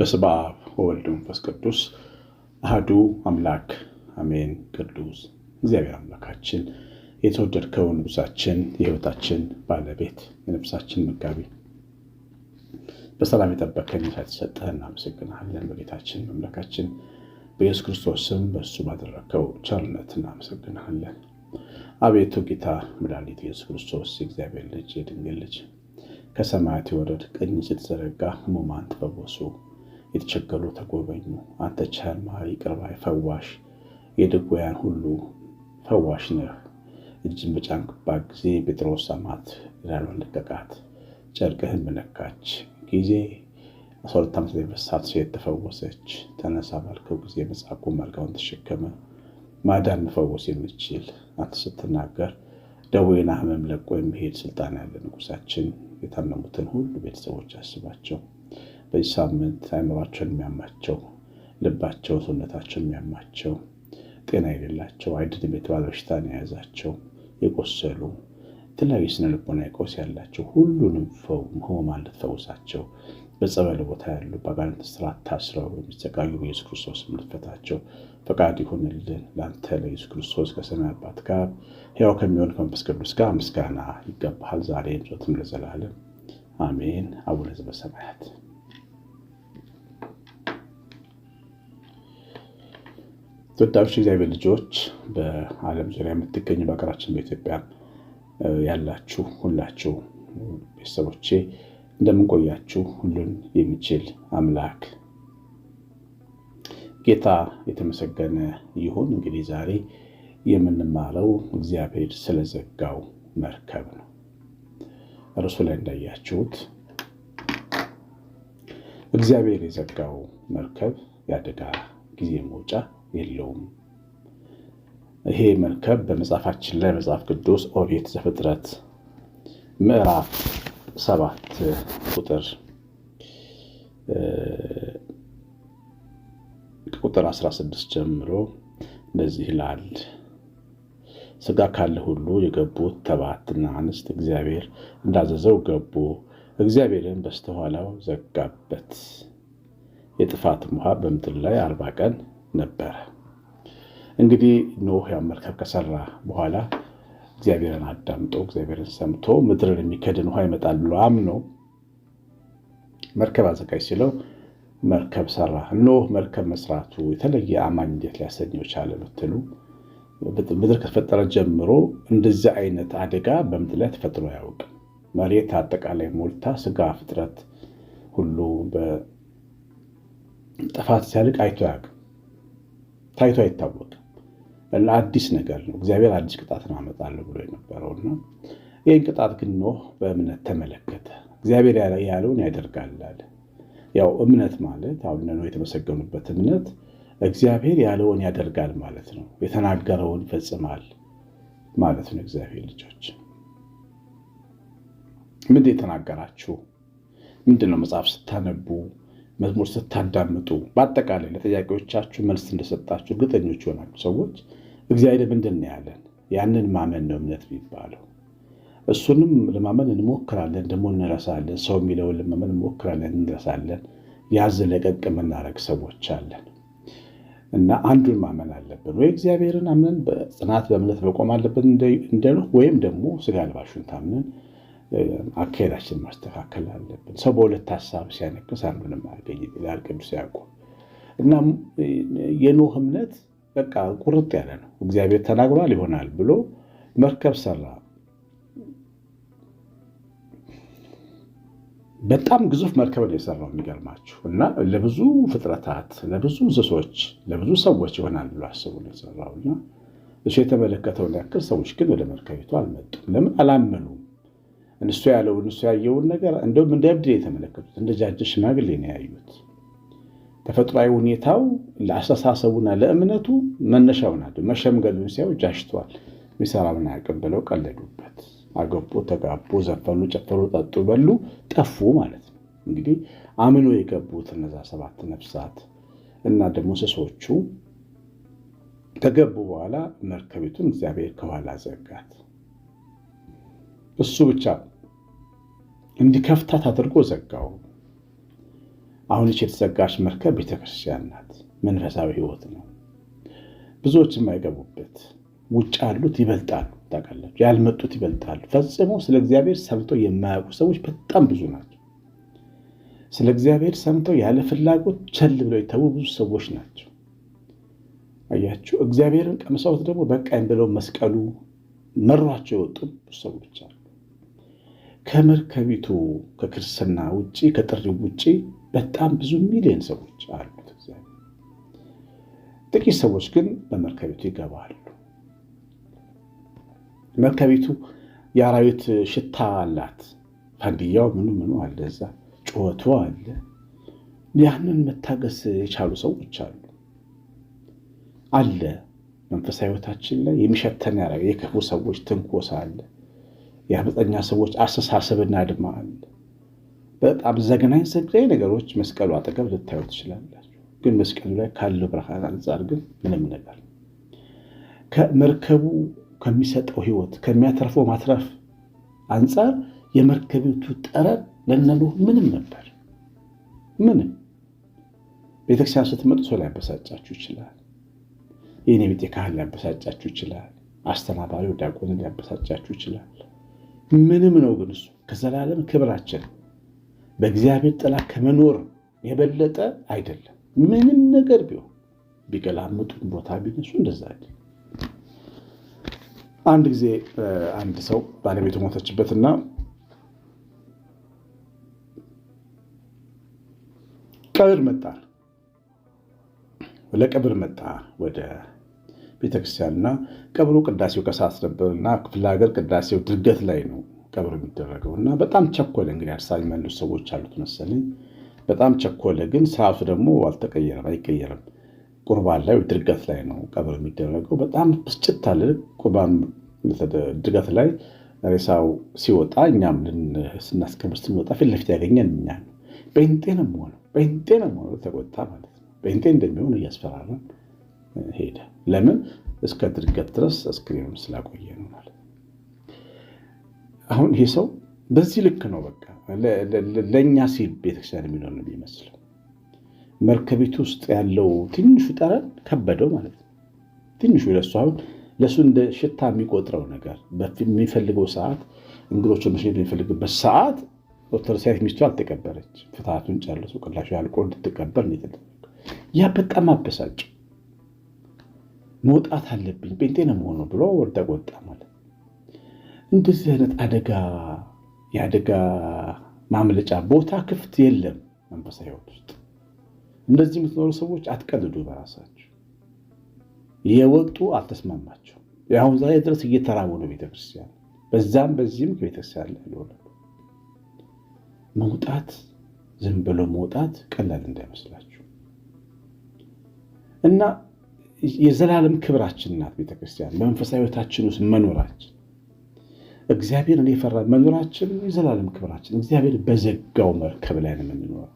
በስመ አብ ወወልድ ወመንፈስ ቅዱስ አሐዱ አምላክ አሜን። ቅዱስ እግዚአብሔር አምላካችን የተወደድከው ንጉሳችን፣ የሕይወታችን ባለቤት፣ የነፍሳችን መጋቢ በሰላም የጠበቀን የተሰጠህን እናመሰግናለን። በጌታችን በአምላካችን በኢየሱስ ክርስቶስ ስም በእሱ ባደረግከው ቸርነት እናመሰግናለን። አቤቱ ጌታ መድኃኒት ኢየሱስ ክርስቶስ የእግዚአብሔር ልጅ የድንግል ልጅ ከሰማያት የወረድ ቀኝ ስትዘረጋ ሕሙማን ተፈወሱ፣ የተቸገሩ ተጎበኙ። አንተ ቸር መሐሪ፣ ይቅር ባይ፣ ፈዋሽ፣ የድውያን ሁሉ ፈዋሽ ነህ። እጅን በጫንክባት ጊዜ ጴጥሮስ ሳማት፣ ዳሏን ለቀቃት። ጨርቅህን በነካች ጊዜ 12 ዓመት የበሳት ሴት ተፈወሰች። ተነሳ ባልከው ጊዜ መጻጉዕ አልጋውን ተሸከመ። ማዳን መፈወስ የምትችል አንተ ስትናገር ደዌና ሕመም ለቆ የሚሄድ ስልጣን ያለ ንጉሳችን፣ የታመሙትን ሁሉ ቤተሰቦች አስባቸው። በዚህ ሳምንት አእምሯቸውን የሚያማቸው፣ ልባቸው ሰውነታቸውን የሚያማቸው፣ ጤና የሌላቸው፣ አይድንም የተባለ በሽታን የያዛቸው፣ የቆሰሉ፣ የተለያዩ ስነ ልቦና ቀውስ ያላቸው ሁሉንም ሕሙማን ልትፈውሳቸው፣ በጸበል ቦታ ያሉ በአጋንንት እስራት ታስረው የሚሰቃዩ በኢየሱስ ክርስቶስ ልትፈታቸው ፈቃድ ይሁንልን። ለአንተ ለኢየሱስ ክርስቶስ ከሰማይ አባት ጋር ሕያው ከሚሆን ከመንፈስ ቅዱስ ጋር ምስጋና ይገባሃል፣ ዛሬም ዘወትርም ለዘላለም አሜን። አቡነ ዘበሰማያት ተወዳጆች እግዚአብሔር ልጆች፣ በዓለም ዙሪያ የምትገኙ በሀገራችን በኢትዮጵያ ያላችሁ ሁላችሁ ቤተሰቦቼ እንደምንቆያችሁ፣ ሁሉን የሚችል አምላክ ጌታ የተመሰገነ ይሁን። እንግዲህ ዛሬ የምንማረው እግዚአብሔር ስለዘጋው መርከብ ነው። እርሱ ላይ እንዳያችሁት እግዚአብሔር የዘጋው መርከብ የአደጋ ጊዜ መውጫ የለውም። ይሄ መርከብ በመጽሐፋችን ላይ መጽሐፍ ቅዱስ ኦሪት ዘፍጥረት ምዕራፍ 7 ቁጥር 16 ጀምሮ እንደዚህ ይላል። ሥጋ ካለ ሁሉ የገቡት ተባትና አንስት እግዚአብሔር እንዳዘዘው ገቡ። እግዚአብሔርን በስተኋላው ዘጋበት። የጥፋትም ውሃ በምድር ላይ 40 ቀን ነበረ። እንግዲህ ኖህ ያን መርከብ ከሰራ በኋላ እግዚአብሔርን አዳምጦ እግዚአብሔርን ሰምቶ ምድርን የሚከድን ውሃ ይመጣል ብሎ አምኖ መርከብ አዘጋጅ ሲለው መርከብ ሰራ። ኖህ መርከብ መስራቱ የተለየ አማኝ እንዴት ሊያሰኘው ቻለ ብትሉ፣ ምድር ከተፈጠረ ጀምሮ እንደዚህ አይነት አደጋ በምድር ላይ ተፈጥሮ አያውቅም። መሬት አጠቃላይ ሞልታ ስጋ ፍጥረት ሁሉ በጥፋት ሲያልቅ አይቶ አያውቅም፣ ታይቶ አይታወቅም። አዲስ ነገር ነው። እግዚአብሔር አዲስ ቅጣት ነው አመጣለሁ ብሎ የነበረውና ይህን ቅጣት ግን ኖህ በእምነት ተመለከተ። እግዚአብሔር ያለውን ያደርጋል አለ። ያው እምነት ማለት አሁን ኖህ የተመሰገኑበት እምነት እግዚአብሔር ያለውን ያደርጋል ማለት ነው። የተናገረውን ይፈጽማል ማለት ነው። እግዚአብሔር ልጆች ምንድን የተናገራችሁ ምንድን ነው? መጽሐፍ ስታነቡ፣ መዝሙር ስታዳምጡ፣ በአጠቃላይ ለጥያቄዎቻችሁ መልስ እንደሰጣችሁ እርግጠኞች ይሆናሉ ሰዎች። እግዚአብሔር ምንድን ነው ያለን? ያንን ማመን ነው እምነት የሚባለው። እሱንም ለማመን እንሞክራለን፣ ደግሞ እንረሳለን። ሰው የሚለውን ለማመን እንሞክራለን፣ እንረሳለን። ያዝ ለቀቅ የምናደርግ ሰዎች አለን እና አንዱን ማመን አለብን። ወይ እግዚአብሔርን አምነን በጽናት በእምነት መቆም አለብን እንደ ኖህ፣ ወይም ደግሞ ስጋ ልባሹን ታምነን አካሄዳችን ማስተካከል አለብን። ሰው በሁለት ሀሳብ ሲያነክስ አንዱንም አያገኝም ይላል ቅዱስ ያዕቆብ። እና የኖህ እምነት በቃ ቁርጥ ያለ ነው። እግዚአብሔር ተናግሯል ይሆናል ብሎ መርከብ ሰራ። በጣም ግዙፍ መርከብ ነው የሰራው የሚገርማችሁ። እና ለብዙ ፍጥረታት፣ ለብዙ እንስሶች፣ ለብዙ ሰዎች ይሆናል ብሎ አስቡ ነው የሰራው። እና እሱ የተመለከተውን ያክል ሰዎች ግን ወደ መርከቢቱ አልመጡም። ለምን አላመኑም? እሱ ያለውን እሱ ያየውን ነገር እንደውም እንደ እብድ የተመለከቱት፣ እንደ ጃጅ ሽማግሌ ነው ያዩት። ተፈጥሯዊ ሁኔታው ለአስተሳሰቡና ለእምነቱ መነሻው ናት። መሸምገሉን ሲያዩ ጃሽቷል፣ የሚሰራውን አያውቅም ብለው ቀለዱበት። አገቡ፣ ተጋቡ፣ ዘፈኑ፣ ጨፈሩ፣ ጠጡ፣ በሉ፣ ጠፉ ማለት ነው። እንግዲህ አምኖ የገቡት እነዛ 7 ነፍሳት እና ደግሞ እንስሶቹ ከገቡ በኋላ መርከቢቱን እግዚአብሔር ከኋላ ዘጋት። እሱ ብቻ እንዲከፍታት አድርጎ ዘጋው። አሁን የተዘጋች መርከብ ቤተክርስቲያን ናት። መንፈሳዊ ህይወት ነው። ብዙዎች የማይገቡበት ውጭ ያሉት ይበልጣሉ። ታውቃላችሁ፣ ያልመጡት ይበልጣሉ። ፈጽሞ ስለ እግዚአብሔር ሰምተው የማያውቁ ሰዎች በጣም ብዙ ናቸው። ስለ እግዚአብሔር ሰምተው ያለ ፍላጎት ቸል ብለው የተዉ ብዙ ሰዎች ናቸው። አያችሁ፣ እግዚአብሔርን ቀምሰውት ደግሞ በቃኝ ብለው መስቀሉ መሯቸው የወጡ ብዙ ሰዎች አሉ። ከመርከቢቱ ከክርስትና ውጭ ከጥሪው ውጭ በጣም ብዙ ሚሊዮን ሰዎች አሉት። ጥቂት ሰዎች ግን በመርከቢቱ ይገባሉ። መርከቢቱ የአራዊት ሽታ አላት። ፋንድያው ምኑ አለ፣ እዛ ጩኸቱ አለ። ያንን መታገስ የቻሉ ሰዎች አለ። መንፈሳዊ ሕይወታችን ላይ የሚሸተን የክፉ ሰዎች ትንኮሳ አለ። የአመፀኛ ሰዎች አስተሳሰብና ድማ አለ። በጣም ዘግናኝ ነገሮች መስቀሉ አጠገብ ልታዩ ትችላላችሁ። ግን መስቀሉ ላይ ካለው ብርሃን አንጻር ግን ምንም ነገር ከመርከቡ ከሚሰጠው ህይወት ከሚያተርፈው ማትረፍ አንጻር የመርከቢቱ ጠረን ለነኖህ ምንም ነበር። ምንም ቤተክርስቲያን ስትመጡ ሰው ሊያበሳጫችሁ ይችላል። የኔ ቤተ ካህን ሊያበሳጫችሁ ይችላል። አስተናባሪው ዲያቆን ሊያበሳጫችሁ ይችላል። ምንም ነው ግን እሱ ከዘላለም ክብራችን በእግዚአብሔር ጥላ ከመኖር የበለጠ አይደለም። ምንም ነገር ቢሆን ቢገላምጡን ቦታ ቢነሱ እንደዛ አይደለም። አንድ ጊዜ አንድ ሰው ባለቤቱ ሞተችበትና ቀብር መጣ። ለቀብር መጣ ወደ ቤተክርስቲያንና ቀብሩ ቅዳሴው ከሰዓት ነበርና ክፍለ ሀገር ቅዳሴው ድርገት ላይ ነው ቀብሩ የሚደረገውና በጣም ቸኮለ። እንግዲህ አርሳ የሚመልሱ ሰዎች አሉት መሰለኝ። በጣም ቸኮለ። ግን ሰዓቱ ደግሞ አልተቀየረም፣ አይቀየርም። ቁርባን ላይ ድርገት ላይ ነው ቀብር የሚደረገው። በጣም ብስጭት አለ። ቁርባን ድርገት ላይ ሬሳው ሲወጣ እኛም ስናስቀብር ስንወጣ ፊት ለፊት ያገኘን እኛ ነው። ጴንጤ ነው የምሆነው ተቆጣ ማለት ነው። ጴንጤ እንደሚሆን እያስፈራራ ሄደ። ለምን? እስከ ድርገት ድረስ አስክሬኑን ስላቆየ ነው ማለት ነው። አሁን ይሄ ሰው በዚህ ልክ ነው በቃ ለእኛ ሲል ቤተክርስቲያን የሚሆን ነው የሚመስለው። መርከቢቱ ውስጥ ያለው ትንሹ ጠረን ከበደው ማለት ነው። ትንሹ ለሱ እንደ ሽታ የሚቆጥረው ነገር በሚፈልገው ሰዓት እንግዶቹን መሸኘት የሚፈልግበት ሰዓት ኦርቶዶክሳዊት ሚስቱ አልተቀበረች። ፍትሐቱን ጨርሶ ቅላሹ ያልቆ እንድትቀበር ነው የተደረገው። ያ በጣም አበሳጭ። መውጣት አለብኝ ጴንጤ ነው የምሆነው ብሎ ተቆጣ ማለት ነው። እንደዚህ አይነት የአደጋ ማምለጫ ቦታ ክፍት የለም መንፈሳዊ ሕይወት ውስጥ። እንደዚህ የምትኖሩ ሰዎች አትቀልዱ በራሳችሁ። የወጡ አልተስማማቸው። አሁን ዛሬ ድረስ እየተራቡ ነው ቤተክርስቲያን። በዛም በዚህም ከቤተክርስቲያን ላይ ሊሆነ መውጣት፣ ዝም ብሎ መውጣት ቀላል እንዳይመስላችሁ እና የዘላለም ክብራችን ናት ቤተክርስቲያን። በመንፈሳዊ ሕይወታችን ውስጥ መኖራችን እግዚአብሔርን የፈራ መኖራችን የዘላለም ክብራችን። እግዚአብሔር በዘጋው መርከብ ላይ ነው የምንኖረው።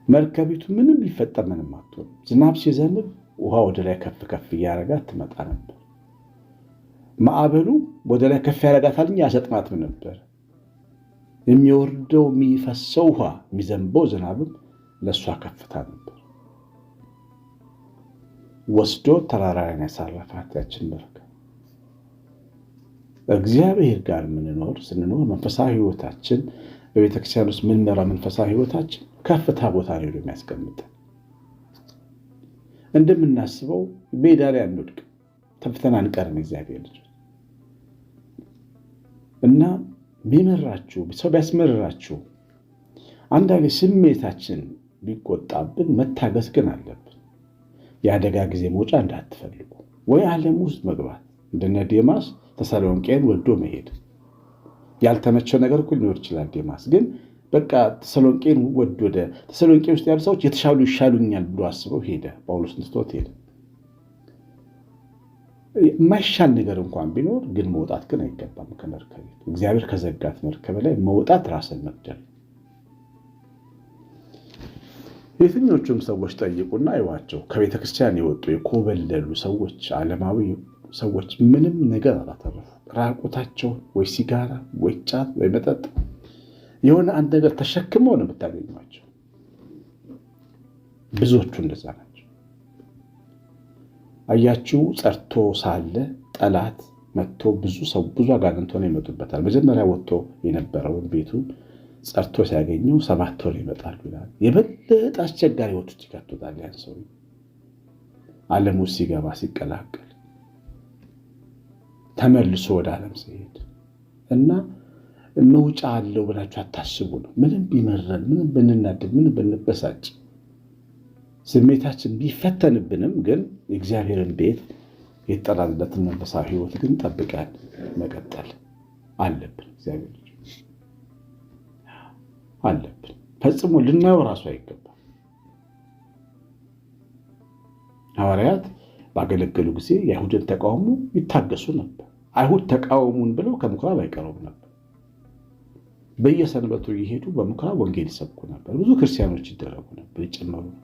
መርከቢቱ ምንም ሊፈጠር ምንም አትሆንም። ዝናብ ሲዘንብ ውሃ ወደ ላይ ከፍ ከፍ እያረጋት ትመጣ ነበር። ማዕበሉ ወደ ላይ ከፍ ያረጋታል እንጂ ያሰጥማትም ነበር። የሚወርደው የሚፈሰው ውሃ የሚዘንበው ዝናብም ለእሷ ከፍታ ነበር። ወስዶ ተራራን ያሳረፋት ያችን መርከብ። እግዚአብሔር ጋር ስንኖር መንፈሳዊ ሕይወታችን በቤተክርስቲያን ውስጥ የምንመራ መንፈሳዊ ሕይወታችን ከፍታ ቦታ ነው የሚያስቀምጠን። እንደምናስበው ሜዳ ላይ አንወድቅ፣ ተፍተን አንቀርም። እግዚአብሔር ልጅ እና ቢመራችሁ ሰው ቢያስመርራችሁ አንዳንዴ ስሜታችን ቢቆጣብን መታገስ ግን አለብን። የአደጋ ጊዜ መውጫ እንዳትፈልጉ ወይ ዓለም ውስጥ መግባት እንደነ ዴማስ ተሰሎንቄን ወዶ መሄድ። ያልተመቸው ነገር እኮ ሊኖር ይችላል። ዴማስ ግን በቃ ተሰሎንቄን ወደ ተሰሎንቄ ውስጥ ያሉ ሰዎች የተሻሉ ይሻሉኛል ብሎ አስበው ሄደ። ጳውሎስን ትቶት ሄደ። የማይሻል ነገር እንኳን ቢኖር ግን መውጣት ግን አይገባም ከመርከብ። እግዚአብሔር ከዘጋት መርከብ ላይ መውጣት ራስን መግደል። የትኞቹም ሰዎች ጠይቁና አይዋቸው ከቤተክርስቲያን የወጡ የኮበለሉ ሰዎች፣ ዓለማዊ ሰዎች ምንም ነገር አላተረፉ። ራቁታቸው ወይ ሲጋራ ወይ ጫት ወይ መጠጥ የሆነ አንድ ነገር ተሸክመው ነው የምታገኟቸው። ብዙዎቹ እንደዛ ናቸው። አያችሁ፣ ጸርቶ ሳለ ጠላት መጥቶ ብዙ አጋንንት ሆነው ይመጡበታል። መጀመሪያ ወጥቶ የነበረውን ቤቱን ጸርቶ ሲያገኘው 7 ሆነው ይመጣሉ ይላል። የበለጠ አስቸጋሪ ሕይወት ውስጥ ይከቱታል። ያን ሰው ዓለም ውስጥ ሲገባ ሲቀላቀል ተመልሶ ወደ ዓለም ሲሄድ እና መውጫ አለው ብላችሁ አታስቡ ነው። ምንም ቢመረን፣ ምንም ብንናደድ፣ ምንም ብንበሳጭ፣ ስሜታችን ቢፈተንብንም ግን የእግዚአብሔርን ቤት የተጠራለትን መንፈሳዊ ሕይወት ግን ጠብቀን መቀጠል አለብን። እግዚአብሔር አለብን። ፈጽሞ ልናየው ራሱ አይገባም። ሐዋርያት ባገለገሉ ጊዜ የአይሁድን ተቃውሞ ይታገሱ ነበር። አይሁድ ተቃወሙን ብለው ከምኩራብ አይቀሩም ነበር። በየሰንበቱ እየሄዱ በምኩራብ ወንጌል ይሰብኩ ነበር። ብዙ ክርስቲያኖች ይደረጉ ነበር፣ ይጨመሩ ነበር።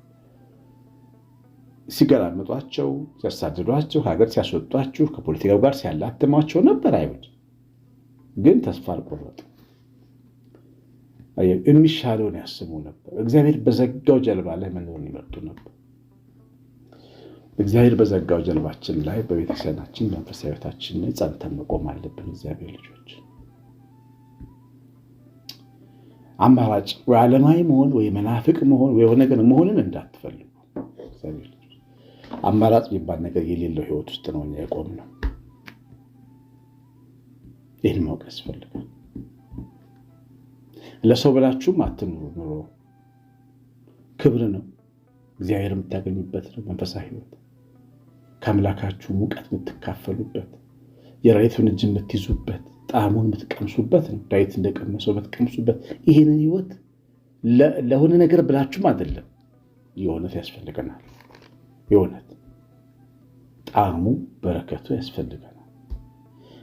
ሲገላመጧቸው፣ ሲያሳድዷቸው፣ ሀገር ሲያስወጧቸው፣ ከፖለቲካው ጋር ሲያላትሟቸው ነበር። አይሁድ ግን ተስፋ አልቆረጡም። የሚሻለውን ያስቡ ነበር። እግዚአብሔር በዘጋው ጀልባ ላይ መኖርን ይመርጡ ነበር። እግዚአብሔር በዘጋው ጀልባችን ላይ በቤተክርስቲያናችን መንፈሳዊ ሕይወታችን ላይ ጸንተን መቆም አለብን። እግዚአብሔር ልጆች አማራጭ ወይ ዓለማዊ መሆን ወይ መናፍቅ መሆን ወይ የሆነ ነገር መሆንን እንዳትፈልጉ። እግዚአብሔር ልጆች አማራጭ የሚባል ነገር የሌለው ሕይወት ውስጥ ነው እኛ የቆምነው። ይህን ማወቅ ያስፈልጋል። ለሰው ብላችሁም አትኑሩ። ኑሮ ክብር ነው፣ እግዚአብሔር የምታገኙበት ነው። መንፈሳዊ ሕይወት ከአምላካችሁ ሙቀት የምትካፈሉበት፣ የራይቱን እጅ የምትይዙበት፣ ጣዕሙን የምትቀምሱበት ነው። ዳዊት እንደቀመሰው የምትቀምሱበት። ይህንን ሕይወት ለሆነ ነገር ብላችሁም አይደለም። የእውነት ያስፈልገናል። የእውነት ጣዕሙ በረከቱ ያስፈልገናል።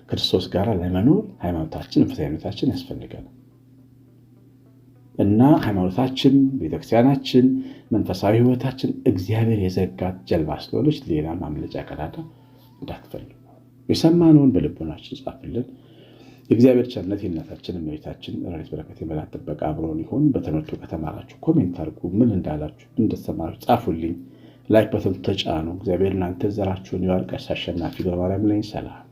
ክርስቶስ ጋር ለመኖር ሃይማኖታችን መንፈሳዊነታችን ያስፈልገናል እና ሃይማኖታችን፣ ቤተክርስቲያናችን፣ መንፈሳዊ ሕይወታችን እግዚአብሔር የዘጋት ጀልባ ስለሆነች ሌላ ማምለጫ ቀዳዳ እንዳትፈልጉ። የሰማነውን በልቦናችን ጻፍልን። የእግዚአብሔር ቸርነት የእናታችን እመቤታችን ረድኤት በረከት የመላእክት ጥበቃ አብሮን ይሁን። በትምህርቱ ከተማራችሁ ኮሜንት አድርጉ። ምን እንዳላችሁ እንደተሰማችሁ ጻፉልኝ። ላይክ በተን ተጫኑ። እግዚአብሔር እናንተ ዘራችሁን ይባርክ። አሸናፊ ገብረማርያም ነኝ። ሰላም